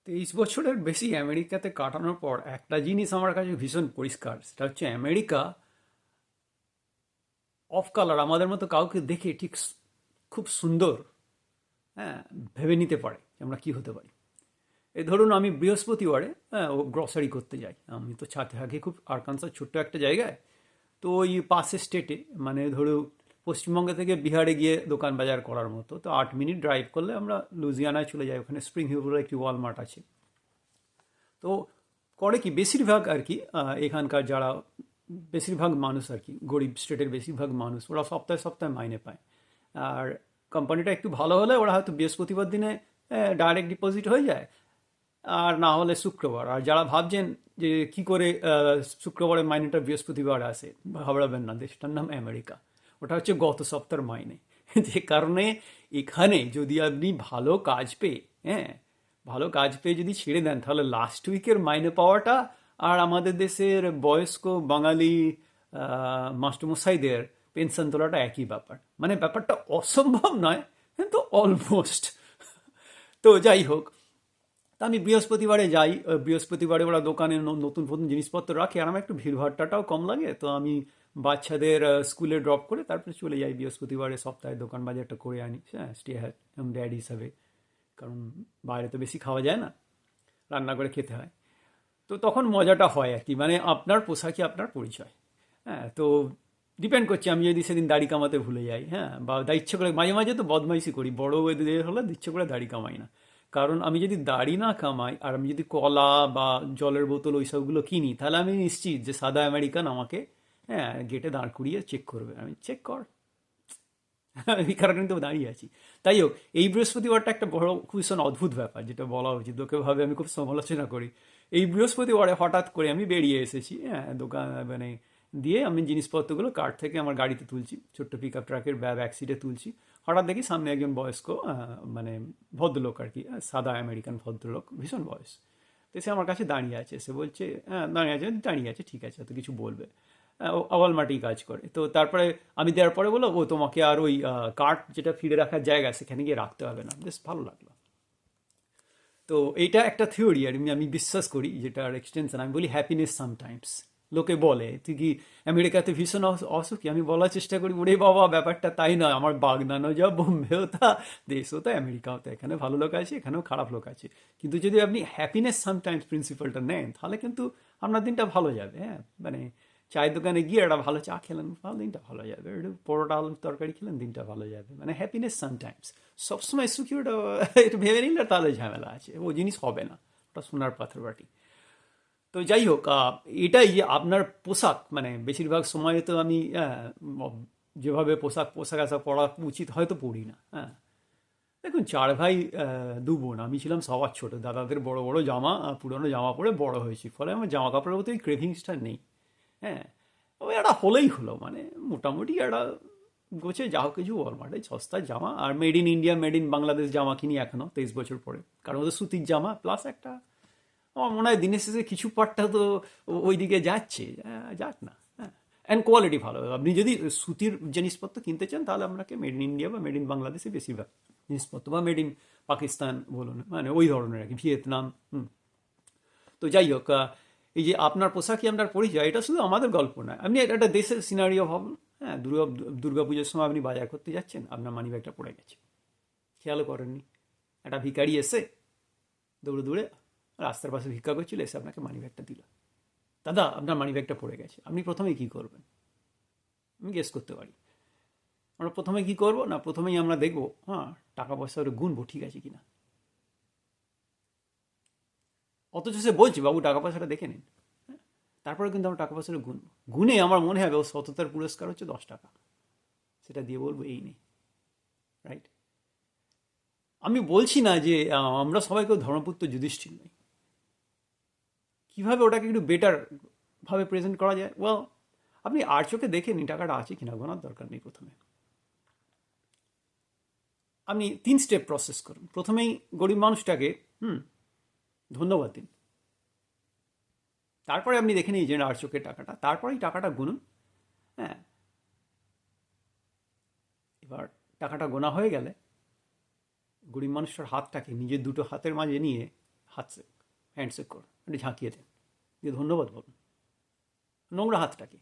23 বছরের বেশি আমেরিকাতে কাটানোর পর একটা জিনিস আমার কাছে ভীষণ পরিষ্কার, সেটা হচ্ছে আমেরিকা অফ কালার আমাদের মতো কাউকে দেখে ঠিক খুব সুন্দর, হ্যাঁ, ভেবে নিতে পারে যে আমরা কি হতে পারি। এই ধরুন আমি বৃহস্পতিবারে, হ্যাঁ, ও গ্রসারি করতে যাই। আমি তো ছাতে থাকি খুব আরকানসাস ছোট্ট একটা জায়গায়। তো ওই পাশের স্টেটে, মানে ধরো পশ্চিমবঙ্গ থেকে বিহারে গিয়ে দোকান বাজার করার মতো, তো 8 মিনিট ড্রাইভ করলে আমরা লুজিয়ানায় চলে যাই। ওখানে স্প্রিং হিল বলে একটি ওয়ালমার্ট আছে। তো করে কি বেশিরভাগ আর কি এখানকার যারা বেশিরভাগ মানুষ আর কি গরিব স্টেটের বেশিরভাগ মানুষ ওরা সপ্তাহে সপ্তাহে মাইনে পায়। আর কোম্পানিটা একটু ভালো হলে ওরা হয়তো বৃহস্পতিবার দিনে ডাইরেক্ট ডিপোজিট হয়ে যায়, আর না হলে শুক্রবার। আর যারা ভাবছেন যে কি করে শুক্রবারের মাইনেটা বৃহস্পতিবার আসে, ঘাবড়াবেন না, দেশটার নাম আমেরিকা। ওটা হচ্ছে গত সপ্তাহের মাইনে। যে কারণে এখানে যদি আপনি ভালো কাজ পেয়ে, হ্যাঁ, ভালো কাজ পেয়ে যদি ছেড়ে দেন, তাহলে লাস্ট উইকের মাইনে পাওয়াটা আর আমাদের দেশের বয়স্ক বাঙালি মাস্টারমশাইদের পেনশন তোলাটা একই ব্যাপার। মানে ব্যাপারটা অসম্ভব নয়, কিন্তু অলমোস্ট। তো যাই হোক, তা আমি বৃহস্পতিবারে যাই। বৃহস্পতিবারে ওরা দোকানে নতুন নতুন জিনিসপত্র রাখে, আর আমার একটু ভিড়ভাট্টাটাও কম লাগে। তো আমি বাচ্চাদের স্কুলে ড্রপ করে তারপরে চলে যাই বৃহস্পতিবারে, সপ্তাহে দোকান বাজারটা করে আনি, হ্যাঁ, স্টে হ্যাট ড্যাড হিসাবে। কারণ বাইরে তো বেশি খাওয়া যায় না, রান্না করে খেতে হয়। তো তখন মজাটা হয় আর কি, মানে আপনার পোশাকই আপনার পরিচয়। হ্যাঁ, তো ডিপেন্ড করছে, আমি যদি সেদিন দাড়ি কামাতে ভুলে যাই, হ্যাঁ, বা ইচ্ছে করে মাঝে মাঝে তো বদমাইশি করি, বড় এদের হলে ইচ্ছে করে দাড়ি কামাই না। কারণ আমি যদি দাড়ি না কামাই আর আমি যদি কলা বা জলের বোতল ওই সবগুলো কিনি, তাহলে আমি নিশ্চিত যে সাদা আমেরিকান আমাকে, হ্যাঁ, গেটে দাঁড় করিয়ে চেক করবে। আমি চেক কর, এই কারণে তো দাঁড়িয়ে আছি। তাই হোক, এই বৃহস্পতিবারটা একটা বড় ভীষণ অদ্ভুত ব্যাপার, যেটা বলা উচিত, লোকে ভাবে আমি খুব সমালোচনা করি। এই বৃহস্পতিবারে হঠাৎ করে আমি বেরিয়ে এসেছি, হ্যাঁ, দোকান মানে দিয়ে আমি জিনিসপত্রগুলো কার্ট থেকে আমার গাড়িতে তুলছি, ছোট্ট পিক আপ ট্রাকের ব্যাক সিটে তুলছি। হঠাৎ দেখি সামনে একজন বয়স্ক, মানে ভদ্রলোক আর কি, সাদা আমেরিকান ভদ্রলোক, ভীষণ বয়স। তো সে আমার কাছে দাঁড়িয়ে আছে, সে বলছে, হ্যাঁ, দাঁড়িয়ে আছে, ঠিক আছে, তো কিছু বলবে। অওয়াল মাটি কাজ করে। তো তারপরে আমি দেওয়ার পরে বললো, ও তোমাকে আর ওই কার্ট যেটা ফিরে রাখার জায়গা সেখানে গিয়ে রাখতে হবে না। বেশ ভালো লাগলো। তো এইটা একটা থিওরি, আর আমি আমি বিশ্বাস করি, যেটার এক্সটেনশন আমি বলি হ্যাপিনেস সামটাইমস। লোকে বলে তুই কি আমেরিকাতে ভীষণ অসুখী, আমি বলার চেষ্টা করি, ওরে বাবা, ব্যাপারটা তাই নয়। আমার বাগদানও যা, বোম্বেও তা, দেশও তা, আমেরিকাও তা। এখানে ভালো লোক আছে, এখানেও খারাপ লোক আছে। কিন্তু যদি আপনি হ্যাপিনেস সামটাইমস প্রিন্সিপালটা নেন, তাহলে কিন্তু আপনার দিনটা ভালো যাবে। হ্যাঁ, মানে চায়ের দোকানে গিয়ে একটা ভালো চা খেলেন, ভালো, দিনটা ভালো যাবে। একটু পরোটা আলুর তরকারি খেলেন, দিনটা ভালো যাবে। মানে হ্যাপিনেস সামটাইমস। সবসময় সুখী ওটা একটু ভেবে নিলে তাহলে ঝামেলা আছে, ও জিনিস হবে না, ওটা সোনার পাথর বাটি। তো যাই হোক, এটাই যে আপনার পোশাক, মানে বেশিরভাগ সময় তো আমি যেভাবে পোশাক আশাক পরা উচিত হয়তো পড়ি না। হ্যাঁ, দেখুন, চার ভাই, দু বোন, আমি ছিলাম সবার ছোট। দাদাদের বড় বড় জামা, পুরনো জামা পরে বড় হয়েছি, ফলে আমার জামা কাপড়ের প্রতি ওই ক্রেভিংসটা নেই। হ্যাঁ, ওই একটা হলেই হলো, মানে মোটামুটি একটা গোছে যা হোক কিছু ওয়ালমার্টে সস্তার জামা, আর made in India made in Bangladesh জামা কিনি এখনো 23 বছর পরে। কারণ ওদের সুতির জামা প্লাস একটা, আমার মনে হয় দিনের শেষে কিছু পার্টটা তো ওই দিকে যাচ্ছে, যাক না। হ্যাঁ, অ্যান্ড কোয়ালিটি ভালো। আপনি যদি সুতির জিনিসপত্র কিনতে চান, তাহলে আপনাকে মেড ইন ইন্ডিয়া বা মেড ইন বাংলাদেশে বেশিরভাগ জিনিসপত্র, বা মেড ইন পাকিস্তান বলুন, মানে ওই ধরনের আর কি, ভিয়েতনাম। তো যাই হোক, এই যে আপনার পোশাকই আপনার পরিচয়, এটা শুধু আমাদের গল্প নয়। আপনি একটা দেশের সিনারিও ভাবুন। হ্যাঁ, দুর্গা পুজোর সময় আপনি বাজার করতে যাচ্ছেন, আপনার মানিব্যাগটা পড়ে গেছে, খেয়ালও করেননি। একটা ভিখারি এসে দৌড়ে দৌড়ে রাস্তার পাশে ভিক্ষা করছিল, এসে আপনাকে মানিব্যাগটা দিল। দাদা, আপনার মানিব্যাগটা পড়ে গেছে। আপনি প্রথমে কি করবেন? আমি গেস করতে পারি। আমরা প্রথমে কি করবো না, প্রথমেই আমরা দেখবো, হ্যাঁ, টাকা পয়সা ওটা গুনবো ঠিক আছে কিনা। অথচ সে বলছি, বাবু টাকা পয়সাটা দেখে নিন। হ্যাঁ, তারপরে কিন্তু আমরা টাকা পয়সাটা গুনবো, গুনে আমার মনে হবে ও সততার পুরস্কার হচ্ছে 10 টাকা, সেটা দিয়ে বলবো এই নেই। রাইট? আমি বলছি না যে আমরা সবাইকেও ধর্মপুত্র যুধিষ্ঠির নই। কীভাবে ওটাকে একটু বেটার ভাবে প্রেজেন্ট করা যায়, ওয়েল, আপনি আর চোখে দেখে নিন টাকাটা আছে কিনা, গোনার দরকার নেই প্রথমে। আপনি 3 স্টেপ প্রসেস করুন। প্রথমেই গরিব মানুষটাকে ধন্যবাদ দিন। তারপরে আপনি দেখে নিয়েছেন আর চোখের টাকাটা, তারপরেই টাকাটা গুনুন। হ্যাঁ, এবার টাকাটা গোনা হয়ে গেলে গরিব মানুষটার হাতটাকে নিজের দুটো হাতের মাঝে নিয়ে হাতশেক, হ্যান্ডশেক কর, একটু ঝাঁকিয়ে দেন, দিয়ে ধন্যবাদ বলুন। নোংরা হাতটাকে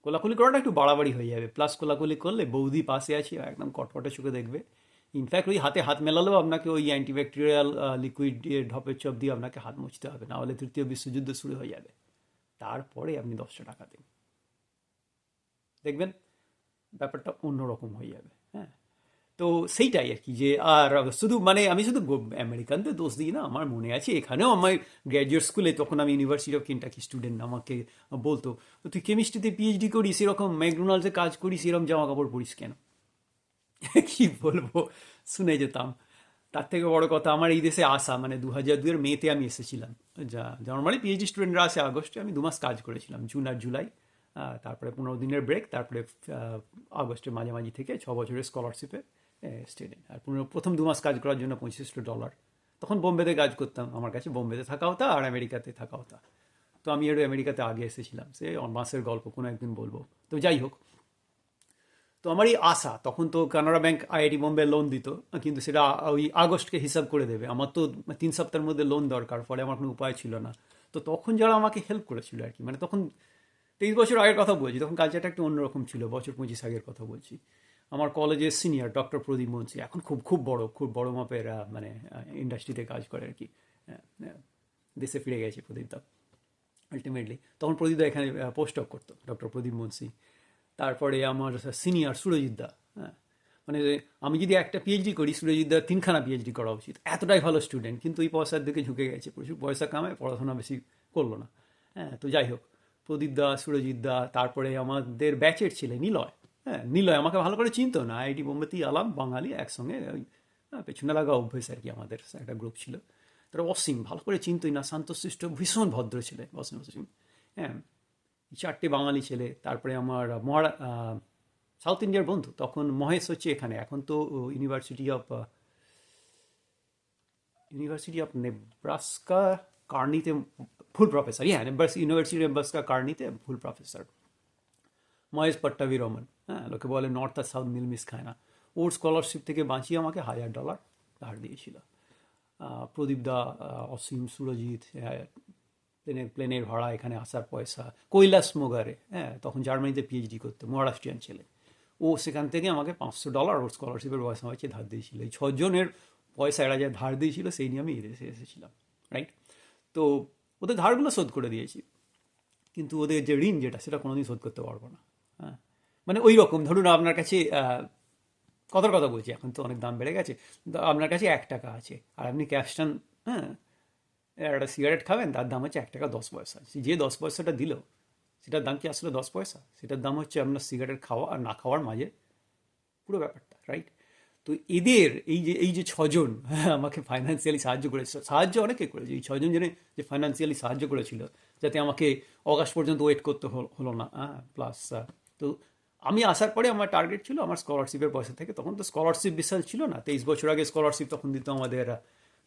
কোলাকুলি করাটা একটু বাড়াবাড়ি হয়ে যাবে, প্লাস কোলাকুলি করলে বৌদি পাশে আছে একদম কটকটে চোখে দেখবে। ইনফ্যাক্ট ওই হাতে হাত মেলালেও আপনাকে ওই অ্যান্টিব্যাকটেরিয়াল লিকুইড দিয়ে ঢপের চপ দিয়ে আপনাকে হাত মুছতে হবে, না হলে তৃতীয় বিশ্বযুদ্ধ শুরু হয়ে যাবে। তারপরে আপনি 10টা টাকা দিন, দেখবেন ব্যাপারটা অন্যরকম হয়ে যাবে। হ্যাঁ, তো সেইটাই আর কি, যে আর শুধু মানে আমি শুধু আমেরিকানদের দোষ দিই না, আমার মনে আছে এখানেও আমার গ্র্যাজুয়েট স্কুলে, তখন আমি ইউনিভার্সিটি অফ কেন্টাকি স্টুডেন্ট, আমাকে বলতো তুই কেমিস্ট্রিতে পিএইচডি করিস, এরকম ম্যাকডোনাল্ডসে কাজ করিস, এরকম জামা কাপড় পরিস কেন? কি বলবো, শুনে যেতাম। তার থেকে বড় কথা, আমার এই দেশে আসা মানে 2002-এর মেতে আমি এসেছিলাম। যা নর্মালি পিএইচডি স্টুডেন্টরা আসে আগস্টে, আমি 2 মাস কাজ করেছিলাম, জুন আর জুলাই। তারপরে 15 দিনের ব্রেক, তারপরে আগস্টের মাঝামাঝি থেকে 6 বছরের স্কলারশিপে স্টুডেন্ট। আর প্রথম 2 মাস কাজ করার জন্য $25। তখন বোম্বেতে কাজ করতাম, আমার কাছে বোম্বেতে থাকা হতো আর আমেরিকাতে থাকা হতো। তো আমি একটু আমেরিকাতে আগে এসেছিলাম, সে মাসের গল্প কোনো একদিন বলবো। তো যাই হোক, তো আমার এই আশা, তখন তো Canara bank IIT Bombay loan দিত, কিন্তু সেটা ওই আগস্টকে হিসাব করে দেবে, আমার তো 3 সপ্তাহের মধ্যে লোন দরকার, ফলে আমার কোনো উপায় ছিল না। তো তখন যারা আমাকে হেল্প করেছিল আর কি, মানে তখন 23 বছর আগের কথা বলছি, তখন কালচারটা একটু অন্যরকম ছিল, বছর 25 আগের কথা বলছি। আমার কলেজের সিনিয়র ডক্টর প্রদীপ মুন্সি, এখন খুব খুব বড় মাপের মানে ইন্ডাস্ট্রিতে কাজ করে আর কি। দেশে ফিরে গেছে প্রদীপদা আলটিমেটলি। তখন প্রদীপদা এখানে পোস্ট অফ করতো, ডক্টর প্রদীপ মুন্সি। তারপরে আমার সিনিয়র সুরজিৎ দা। হ্যাঁ, মানে আমি যদি একটা পিএইচডি করি, সুরজিৎ দা 3খানা পিএইচডি করা উচিত, এতটাই ভালো স্টুডেন্ট, কিন্তু এই পয়সার দিকে ঝুঁকে গেছে, প্রচুর পয়সা কামায়, পড়াশোনা বেশি করলো না। হ্যাঁ, তো যাই হোক, প্রদীপ দা, সুরজিৎ দা, তারপরে আমাদের ব্যাচের ছেলে নিলয়। হ্যাঁ, নিলয় আমাকে ভালো করে চিনতো না, আইআইটি বোম্বেতেই আলাম, বাঙালি একসঙ্গে, ওই পেছনে লাগা অভ্যেস আর কি, আমাদের একটা গ্রুপ ছিল। তারা অসীম ভালো করে চিনতোই না, শান্তশিষ্ট ভীষণ ভদ্র ছেলে অসীম। হ্যাঁ, 4টে বাঙালি ছেলে। তারপরে আমার সাউথ ইন্ডিয়ার বন্ধু, তখন মহেশ হচ্ছে এখানে, এখন তো ইউনিভার্সিটি অফ নেব্রাস্কা কার্নিতে ফুল প্রফেসর। হ্যাঁ, ইউনিভার্সিটি নেব্রাস্কা কার্নিতে ফুল প্রফেসর মহেশ পট্টাভি রমন। হ্যাঁ, লোকে বলে নর্থ আর সাউথ মিলমিস খায় না। ওর স্কলারশিপ থেকে বাঁচিয়ে আমাকে $1000 ধার দিয়েছিল। প্রদীপদা, অসীম, সুরজিৎ, প্লেনের ভাড়া, এখানে আসার পয়সা, কৈলাস মোগারে, হ্যাঁ তখন জার্মানিতে পিএইচডি করতো, মহারাষ্ট্রিয়ান ছেলে, ও সেখান থেকে আমাকে $500 ওর স্কলারশিপের পয়সা হয়েছে ধার দিয়েছিল। এই 6জনের পয়সা এরা যা ধার দিয়েছিল, সেই নিয়ে আমি এদেশে এসেছিলাম, রাইট? তো ওদের ধারগুলো শোধ করে দিয়েছি, কিন্তু ওদের যে ঋণ যেটা, সেটা কোনোদিন শোধ করতে পারবো না। হ্যাঁ, মানে ওই রকম ধরুন, আপনার কাছে কথার কথা বলছি, এখন তো অনেক দাম বেড়ে গেছে, আপনার কাছে 1 টাকা আছে, আর আপনি ক্যাশটান, হ্যাঁ, একটা সিগারেট খাবেন, তার দাম হচ্ছে $1.10। যে 10 পয়সাটা দিল, সেটার দাম কি আসলে 10 পয়সা? সেটার দাম হচ্ছে আপনার সিগারেট খাওয়া আর না খাওয়ার মাঝে পুরো ব্যাপারটা, রাইট? তো এদের এই যে 6জন, হ্যাঁ, আমাকে ফাইন্যান্সিয়ালি সাহায্য করেছে, সাহায্য অনেকে করেছে, এই 6জন জনে যে ফাইন্যান্সিয়ালি সাহায্য করেছিল, যাতে আমাকে অগাস্ট পর্যন্ত ওয়েট করতে হলো না। হ্যাঁ, প্লাস তো আমি আসার পরে আমার টার্গেট ছিল আমার স্কলারশিপের পয়সা থেকে, তখন তো স্কলারশিপ বিশাল ছিল না, 23 বছর আগে স্কলারশিপ তখন দিত আমাদের,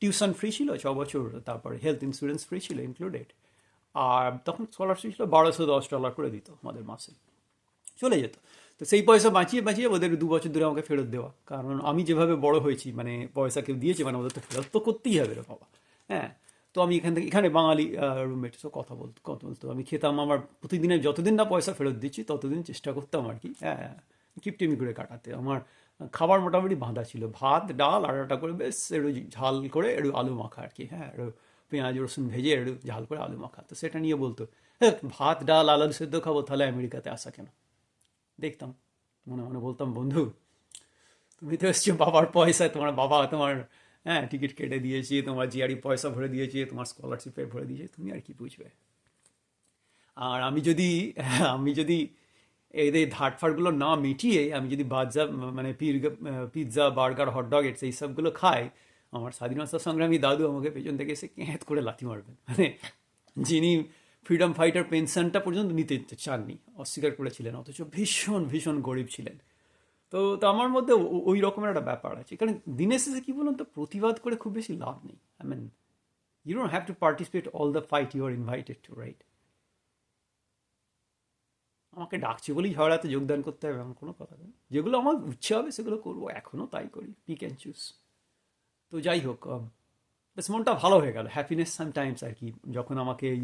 টিউশন ফ্রি ছিল 6 বছর, তারপরে হেলথ ইন্স্যুরেন্স ফ্রি ছিল ইনক্লুডেড, আর তখন স্কলারশিপ ছিল $1210 করে দিত আমাদের মাসে, চলে যেত। তো সেই পয়সা বাঁচিয়ে বাঁচিয়ে ওদের 2 বছর ধরে আমাকে ফেরত দেওয়া, কারণ আমি যেভাবে বড় হয়েছি, মানে পয়সা কেউ দিয়েছে মানে ওদের তো ফেরত তো করতেই হবে রে বাবা। হ্যাঁ, তো আমি এখানে বাঙালি রুমমেটসও কথা বলতো, আমি খেতাম, আমার প্রতিদিনের যতদিন না পয়সা ফেরত দিচ্ছি ততদিন চেষ্টা করতাম আর কি, হ্যাঁ, কিপটিমি করে কাটাতে। আমার খাবার মোটামুটি বাঁধা ছিল, ভাত ডাল আর একটা করে বেশ একটু ঝাল করে একটু আলু মাখা আর কি, হ্যাঁ, একটু পেঁয়াজ রসুন ভেজে একটু ঝাল করে আলু মাখা। তো সেটা নিয়ে বলতো, হ্যাঁ, ভাত ডাল আলু সেদ্ধ খাবো, তাহলে আমেরিকাতে আসা কেন? দেখতাম, মনে মনে বলতাম, বন্ধু তুমি তো এসছো বাবার পয়সায়, তোমার বাবা তোমার, হ্যাঁ, টিকিট কেটে দিয়েছি, তোমার জিআরই পয়সা ভরে দিয়েছে, তোমার স্কলারশিপে ভরে দিয়েছে, তুমি আর কি বুঝবে? আর আমি যদি এদের ধারফারগুলো না মিটিয়ে আমি যদি মানে পিৎজা বার্গার হটডগ এই সবগুলো খাই, আমার স্বাধীনতা সংগ্রামী দাদু আমাকে পেছন থেকে এসে ক্যাঁত করে লাথি মারবেন, মানে যিনি ফ্রিডম ফাইটার পেনশনটা পর্যন্ত নিতে চাননি, অস্বীকার করেছিলেন, অথচ ভীষণ ভীষণ গরিব ছিলেন। তো আমার মধ্যে ওই রকমের একটা ব্যাপার আছে, কারণ দিনের শেষে কি বলুন তো, প্রতিবাদ করে খুব বেশি লাভ নেই। I mean, you don't have to participate all the fight you are invited to, right? আমাকে ডাকছে বলেই ঝগড়াতে যোগদান করতে হবে এমন কোনো কথা নেই, যেগুলো আমার ইচ্ছে হবে সেগুলো করবো, এখনও তাই করি, পিক অ্যান্ড চুজ। তো যাই হোক, বেশ মনটা ভালো হয়ে গেল, হ্যাপিনেস সামটাইমস আর কি, যখন আমাকে এই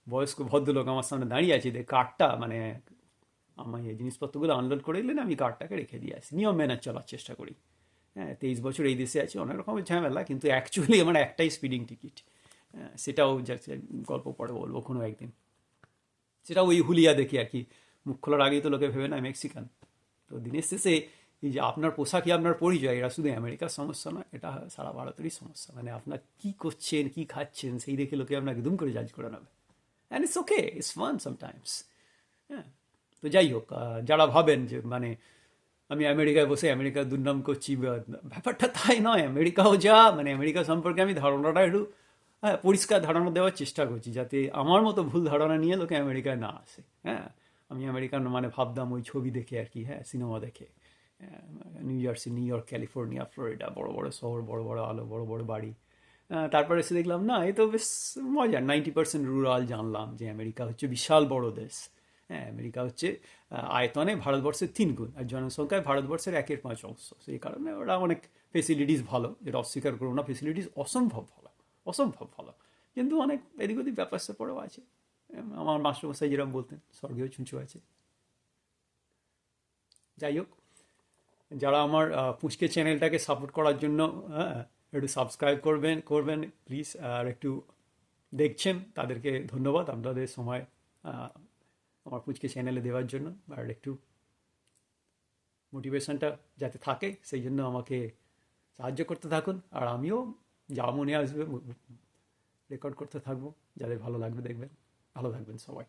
বয়স্ক ভদ্রলোক আমার সামনে দাঁড়িয়ে আছে, কার্ডটা মানে আমি এই জিনিসপত্রগুলো আনলোড করে দিলেন, আমি কার্ডটাকে রেখে দিয়ে আসি, নিয়ম মেনে চলার চেষ্টা করি। হ্যাঁ, 23 বছর এই দেশে আছি, অনেক রকমের ঝামেলা, কিন্তু অ্যাকচুয়ালি আমার একটাই স্পিডিং টিকিট। সেটাও যাচ্ছে, গল্প পরে বলবো কোনো একদিন। সেটা ওই হুলিয়া দেখি আর কি, মুখ খোলার আগেই তো লোকে ভেবে না মেক্সিকান। তো দিনের শেষে এই যে আপনার পোশাকই আপনার পরিচয়, এটা শুধু আমেরিকার সমস্যা নয়, এটা সারা ভারতেরই সমস্যা। মানে আপনার কি করছেন, কি খাচ্ছেন, সেই দেখে লোকে আপনাকে দুম করে জাজ করে নেবে। And it's okay, it's fun sometimes. হ্যাঁ, তো যাই হোক, যারা ভাবেন যে মানে আমি আমেরিকায় বসে আমেরিকার দুর্নাম করছি, ব্যাপারটা তাই নয়। আমেরিকাও যা, মানে আমেরিকা সম্পর্কে আমি ধারণাটা একটু পরিষ্কার ধারণা দেওয়ার চেষ্টা করছি, যাতে আমার মতো ভুল ধারণা নিয়ে লোকে আমেরিকায় না আসে। হ্যাঁ, আমি আমেরিকান মানে ভাবতাম ওই ছবি দেখে আর কি, হ্যাঁ, সিনেমা দেখে। New jersey, new York, California, Florida, বড় বড় শহর, বড় বড় আলো, বড় বড় বাড়ি। তারপরে এসে দেখলাম না, এ তো বেশ মজার। 90% রুরাল, জানলাম যে আমেরিকা হচ্ছে বিশাল বড় দেশ। হ্যাঁ, আমেরিকা হচ্ছে আয়তনে ভারতবর্ষের 3 গুণ, আর জনসংখ্যায় ভারতবর্ষের 1/5 অংশ। সেই কারণে ওরা অনেক ফেসিলিটিস ভালো, যেটা অস্বীকার করবো না, ফেসিলিটিস অসম্ভব ভালো, অসম্ভব ভালো। কিন্তু অনেক এদিক ওদিক ব্যাপার স্যাপারও আছে। আমার মাস্টারমশাই যেরকম বলতেন, স্বর্গীয় চুঁচু আছে। যাই হোক, যারা আমার পুচকে চ্যানেলটাকে সাপোর্ট করার জন্য একটু সাবস্ক্রাইব করবেন প্লিজ, আর একটু দেখছেন তাদেরকে ধন্যবাদ, আপনাদের সময় আমার পুচকে চ্যানেলে দেওয়ার জন্য। আর একটু মোটিভেশনটা যাতে থাকে, সেই জন্য আমাকে সাহায্য করতে থাকুন। আর আমিও যা মনে আসবে রেকর্ড করতে থাকবো, যাদের ভালো লাগবে দেখবেন। ভালো থাকবেন সবাই।